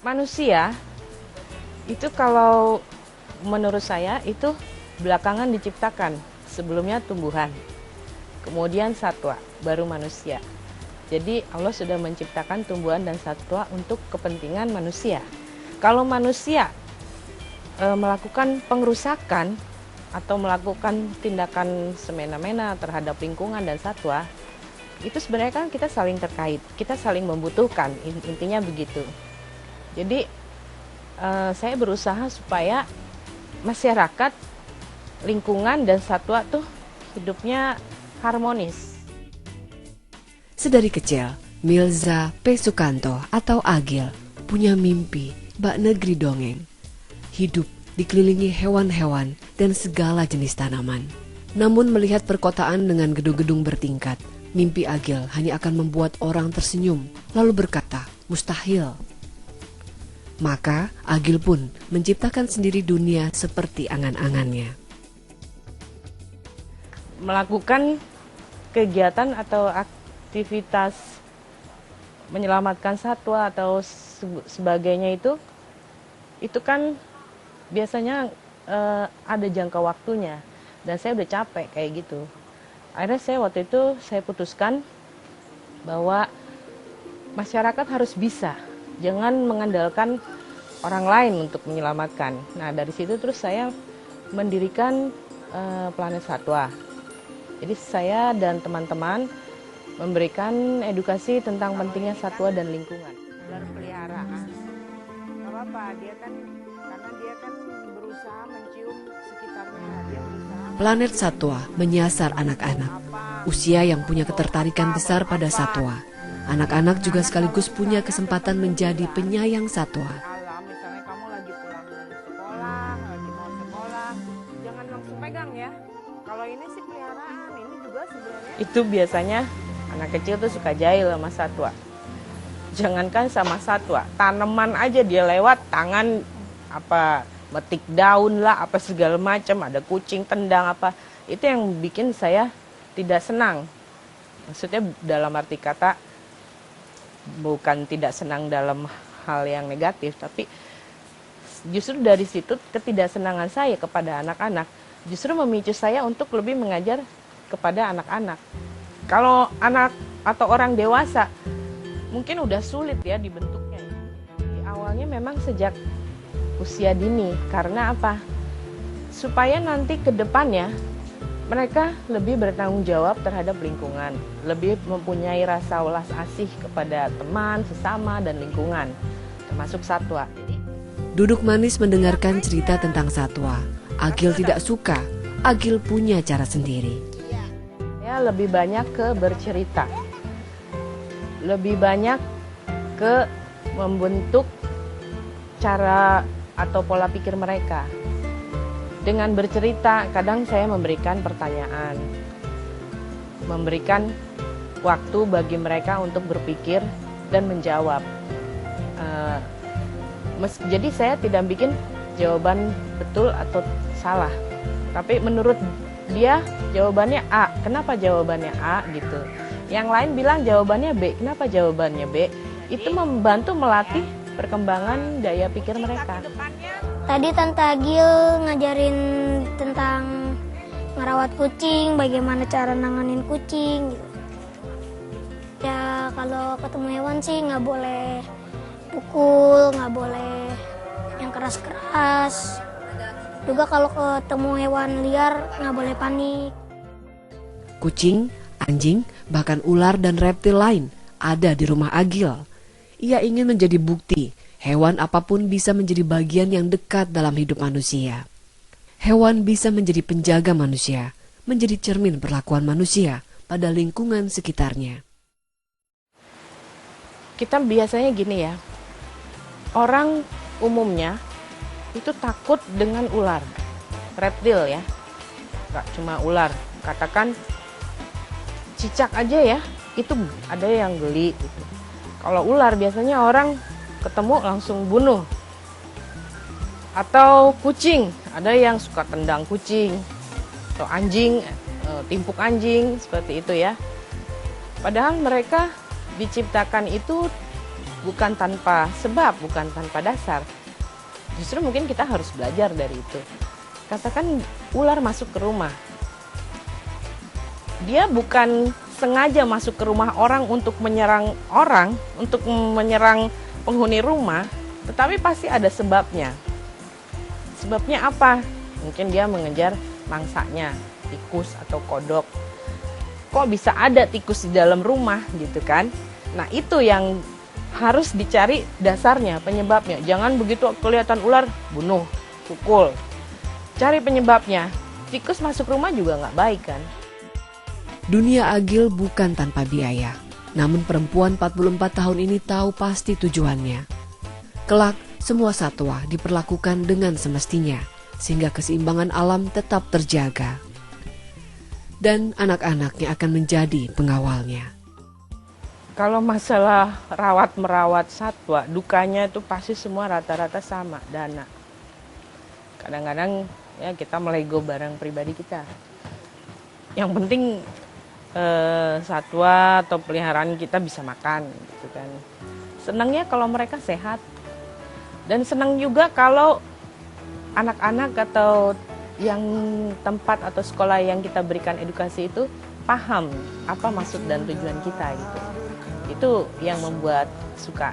Manusia itu kalau menurut saya itu belakangan diciptakan, sebelumnya tumbuhan, kemudian satwa, baru manusia. Jadi Allah sudah menciptakan tumbuhan dan satwa untuk kepentingan manusia. Kalau manusia melakukan pengerusakan atau melakukan tindakan semena-mena terhadap lingkungan dan satwa, itu sebenarnya kan kita saling terkait, kita saling membutuhkan, intinya begitu. Jadi saya berusaha supaya masyarakat, lingkungan dan satwa tuh hidupnya harmonis. Sedari kecil, Milza P. Sukanto atau Agil punya mimpi bak negeri dongeng. Hidup dikelilingi hewan-hewan dan segala jenis tanaman. Namun melihat perkotaan dengan gedung-gedung bertingkat, mimpi Agil hanya akan membuat orang tersenyum, lalu berkata, mustahil. Maka Agil pun menciptakan sendiri dunia seperti angan-angannya. Melakukan kegiatan atau aktivitas menyelamatkan satwa atau sebagainya itu kan biasanya ada jangka waktunya, dan saya udah capek kayak gitu. Akhirnya waktu itu saya putuskan bahwa masyarakat harus bisa, jangan mengandalkan orang lain untuk menyelamatkan. Nah, dari situ terus saya mendirikan Planet Satwa. Jadi saya dan teman-teman memberikan edukasi tentang pentingnya satwa dan lingkungan. Ular peliharaan, nggak apa-apa, karena dia kan berusaha mencium sekitarnya. Planet Satwa menyasar anak-anak, usia yang punya ketertarikan besar pada satwa. Anak-anak juga sekaligus punya kesempatan menjadi penyayang satwa. Misalnya kamu lagi pulang sekolah, lagi mau sekolah, jangan langsung pegang ya. Kalau ini sih peliharaan, ini juga sebenarnya. Itu biasanya anak kecil tuh suka jahil sama satwa. Jangankan sama satwa, tanaman aja dia lewat, tangan apa metik daun lah, apa segala macam, ada kucing tendang apa. Itu yang bikin saya tidak senang. Maksudnya dalam arti kata bukan tidak senang dalam hal yang negatif, tapi justru dari situ ketidaksenangan saya kepada anak-anak justru memicu saya untuk lebih mengajar kepada anak-anak. Kalau anak atau orang dewasa mungkin udah sulit ya dibentuknya. Di awalnya memang sejak usia dini, karena apa? Supaya nanti ke depannya mereka lebih bertanggung jawab terhadap lingkungan, lebih mempunyai rasa welas asih kepada teman, sesama, dan lingkungan, termasuk satwa. Duduk manis mendengarkan cerita tentang satwa. Agil tidak suka, Agil punya cara sendiri. Ya, lebih banyak ke bercerita, lebih banyak ke membentuk cara atau pola pikir mereka. Dengan bercerita, kadang saya memberikan pertanyaan, memberikan waktu bagi mereka untuk berpikir dan menjawab. Jadi saya tidak bikin jawaban betul atau salah, tapi menurut dia jawabannya A. Kenapa jawabannya A gitu? Yang lain bilang jawabannya B. Kenapa jawabannya B? Itu membantu melatih perkembangan daya pikir mereka. Tadi Tante Agil ngajarin tentang merawat kucing, bagaimana cara nanganin kucing gitu. Ya kalau ketemu hewan sih nggak boleh pukul, nggak boleh yang keras-keras. Juga kalau ketemu hewan liar nggak boleh panik. Kucing, anjing, bahkan ular dan reptil lain ada di rumah Agil. Ia ingin menjadi bukti, hewan apapun bisa menjadi bagian yang dekat dalam hidup manusia. Hewan bisa menjadi penjaga manusia, menjadi cermin perlakuan manusia pada lingkungan sekitarnya. Kita biasanya gini ya, orang umumnya itu takut dengan ular, reptil ya, nggak cuma ular. Katakan cicak aja ya, itu ada yang geli gitu. Kalau ular biasanya orang ketemu langsung bunuh. Atau kucing, ada yang suka tendang kucing. Atau anjing, timpuk anjing, seperti itu ya. Padahal mereka diciptakan itu bukan tanpa sebab, bukan tanpa dasar. Justru mungkin kita harus belajar dari itu. Katakan ular masuk ke rumah. Dia bukan sengaja masuk ke rumah orang, untuk menyerang penghuni rumah, tetapi pasti ada sebabnya. Sebabnya apa? Mungkin dia mengejar mangsanya, tikus atau kodok. Kok bisa ada tikus di dalam rumah gitu kan? Nah, itu yang harus dicari dasarnya, penyebabnya. Jangan begitu kelihatan ular, bunuh, pukul. Cari penyebabnya. Tikus masuk rumah juga nggak baik kan? Dunia Agil bukan tanpa biaya, namun perempuan 44 tahun ini tahu pasti tujuannya. Kelak, semua satwa diperlakukan dengan semestinya, sehingga keseimbangan alam tetap terjaga. Dan anak-anaknya akan menjadi pengawalnya. Kalau masalah rawat-merawat satwa, dukanya itu pasti semua rata-rata sama, dana. Kadang-kadang ya kita melego barang pribadi kita. Yang penting satwa atau peliharaan kita bisa makan gitu kan. Senangnya kalau mereka sehat. Dan senang juga kalau anak-anak atau yang tempat atau sekolah yang kita berikan edukasi itu paham apa maksud dan tujuan kita gitu. Itu yang membuat suka.